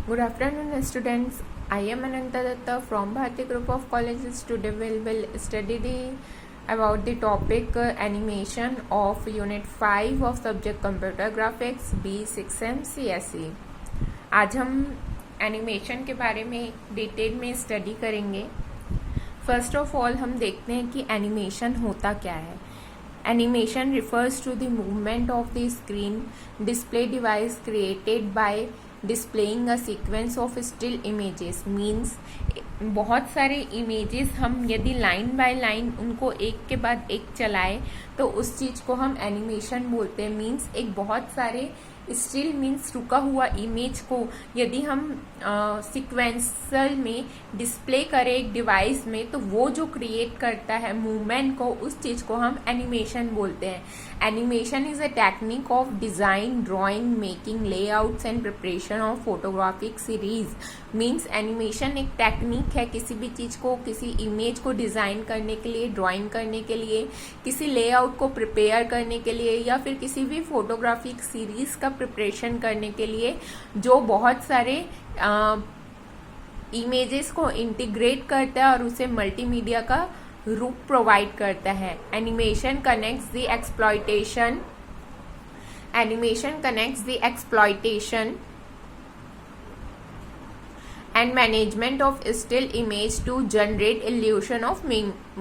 Good afternoon, students. I am Ananta Datta from Bharati Group of Colleges. Today we will study about the topic animation of Unit 5 of subject Computer Graphics B6M CSE. आज हम animation के बारे में detail में study करेंगे. First of all हम देखते हैं कि एनिमेशन होता क्या है. Animation refers to the movement of the screen display device created by displaying a sequence of still images. Means बहुत सारे इमेजेस हम यदि लाइन बाय लाइन उनको एक के बाद एक चलाए तो उस चीज़ को हम एनिमेशन बोलते हैं. मीन्स एक बहुत सारे स्टिल मीन्स रुका हुआ इमेज को यदि हम सीक्वेंसल में डिस्प्ले करें एक डिवाइस में तो वो जो क्रिएट करता है मूवमेंट को, उस चीज़ को हम एनिमेशन बोलते हैं. Animation is a technique of design, drawing, making, layouts and preparation of photographic series. Means animation एक टेक्निक है किसी भी चीज़ को, किसी इमेज को डिज़ाइन करने के लिए, ड्राइंग करने के लिए, किसी लेआउट को प्रिपेयर करने के लिए या फिर किसी भी फोटोग्राफिक सीरीज का प्रिपरेशन करने के लिए, जो बहुत सारे इमेजेस को इंटीग्रेट करता है और उसे मल्टीमीडिया का रूप प्रोवाइड करता है. Animation connects the exploitation and management of still image to generate illusion of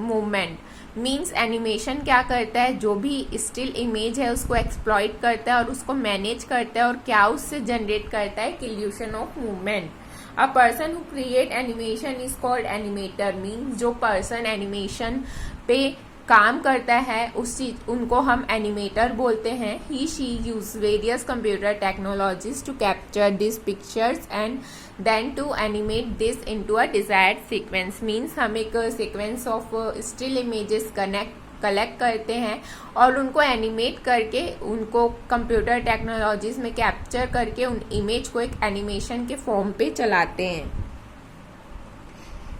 movement. Means animation क्या करता है, जो भी स्टिल इमेज है उसको एक्सप्लॉइट करता है और उसको मैनेज करता है और क्या उससे जनरेट करता है, evolution of movement. A person who create animation is called animator. Means जो पर्सन एनिमेशन पे काम करता है उस चीज उनको हम एनिमेटर बोलते हैं. He she use various computer technologies to capture this pictures and then to animate this into a desired sequence. Means हम एक sequence of still images collect करते हैं और उनको एनिमेट करके उनको कंप्यूटर टेक्नोलॉजीज में कैप्चर करके उन इमेज को एक एनिमेशन के फॉर्म पे चलाते हैं.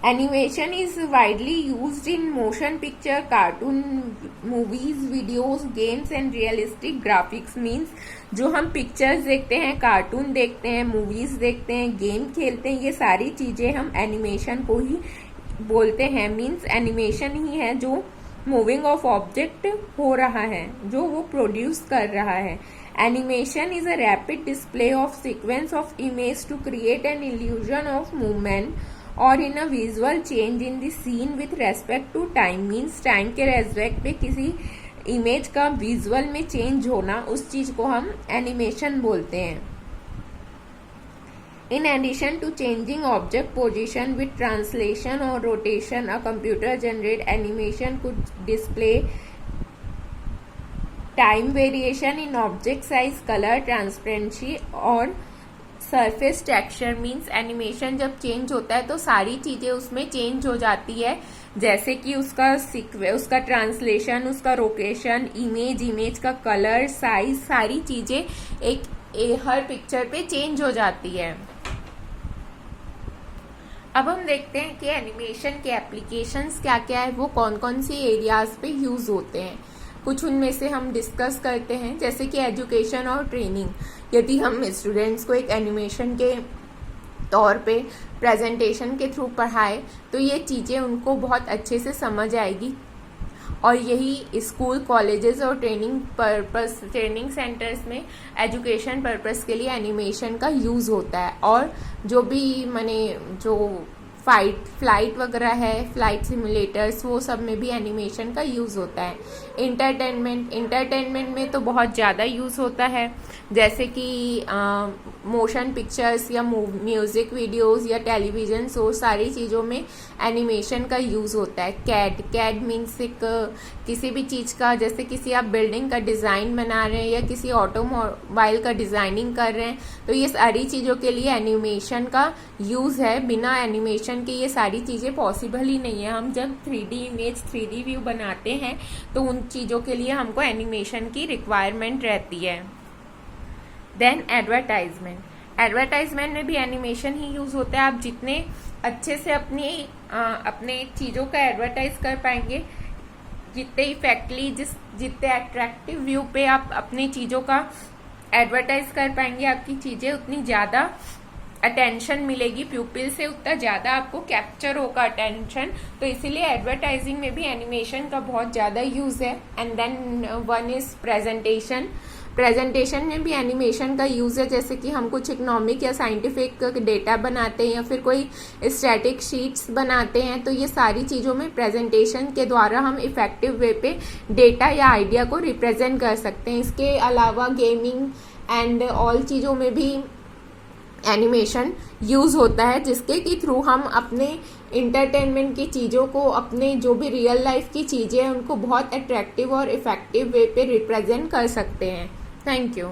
Animation is widely used in motion picture, cartoon, movies, videos, games and realistic graphics. Means जो हम पिक्चर्स देखते हैं, कार्टून देखते हैं, मूवीज देखते हैं, गेम खेलते हैं, ये सारी चीज़ें हम एनिमेशन को ही बोलते हैं. मीन्स एनिमेशन ही है जो मूविंग ऑफ ऑब्जेक्ट हो रहा है, जो वो प्रोड्यूस कर रहा है. Animation is a rapid display of sequence of image to create an illusion of movement और in a visual change in the scene with respect to time. Means time के रेस्पेक्ट पे किसी इमेज का visual में change होना, उस चीज को हम एनिमेशन बोलते हैं. In addition to changing object position with translation और rotation, a computer generate animation could display time variation in object size, colour, transparency और सरफेस टेक्सचर. मीन्स एनिमेशन जब चेंज होता है तो सारी चीज़ें उसमें चेंज हो जाती है, जैसे कि उसका ट्रांसलेशन, उसका रोटेशन, इमेज का कलर, साइज, सारी चीज़ें हर पिक्चर पे चेंज हो जाती है. अब हम देखते हैं कि एनिमेशन के एप्लीकेशंस क्या क्या है, वो कौन कौन सी एरियाज पे यूज़ होते हैं. कुछ उनमें से हम डिस्कस करते हैं, जैसे कि एजुकेशन और ट्रेनिंग. यदि हम स्टूडेंट्स को एक एनिमेशन के तौर पे प्रेजेंटेशन के थ्रू पढ़ाए तो ये चीज़ें उनको बहुत अच्छे से समझ आएगी. और यही स्कूल, कॉलेजेस और ट्रेनिंग सेंटर्स में एजुकेशन पर्पस के लिए एनिमेशन का यूज़ होता है. और जो भी जो फ्लाइट वगैरह है, फ्लाइट सिमुलेटर्स, वो सब में भी एनिमेशन का यूज़ होता है. इंटरटेनमेंट में तो बहुत ज़्यादा यूज़ होता है, जैसे कि मोशन पिक्चर्स या म्यूज़िक वीडियोस या टेलीविज़न शो, सारी चीज़ों में एनिमेशन का यूज़ होता है. कैड मीन्स एक किसी भी चीज़ का, जैसे किसी आप बिल्डिंग का डिज़ाइन बना रहे हैं या किसी ऑटोमोबाइल का डिज़ाइनिंग कर रहे हैं, तो ये सारी चीज़ों के लिए एनिमेशन का यूज़ है. बिना एनिमेशन के ये सारी चीज़ें पॉसिबल ही नहीं है. हम जब 3D इमेज, 3D व्यू बनाते हैं तो उन चीज़ों के लिए हमको एनिमेशन की रिक्वायरमेंट रहती है. देन एडवर्टाइजमेंट में भी एनिमेशन ही यूज़ होता है. आप जितने अच्छे से अपने चीज़ों का एडवर्टाइज कर पाएंगे, जितने इफेक्टली, जितने अट्रैक्टिव व्यू पे आप अपनी चीज़ों का एडवर्टाइज कर पाएंगे, आपकी चीज़ें उतनी ज़्यादा अटेंशन मिलेगी प्यूपिल से, उतना ज़्यादा आपको कैप्चर होगा अटेंशन। तो इसीलिए एडवर्टाइजिंग में भी एनिमेशन का बहुत ज़्यादा यूज़ है। And then one is presentation. Presentation में भी एनिमेशन का यूज़ है, जैसे कि हम कुछ इकोनॉमिक या साइंटिफिक डेटा बनाते हैं या फिर कोई स्टैटिक शीट्स बनाते हैं, तो ये सारी चीज़ों में प्रेजेंटेशन के द्वारा हम इफ़ेक्टिव वे पे डेटा या आइडिया को रिप्रेजेंट कर सकते हैं। इसके अलावा गेमिंग एंड ऑल चीज़ों में भी एनिमेशन यूज़ होता है, जिसके के थ्रू हम अपने इंटरटेनमेंट की चीज़ों को, अपने जो भी रियल लाइफ की चीज़ें हैं उनको बहुत अट्रैक्टिव और इफ़ेक्टिव वे पे रिप्रेजेंट कर सकते हैं। Thank you.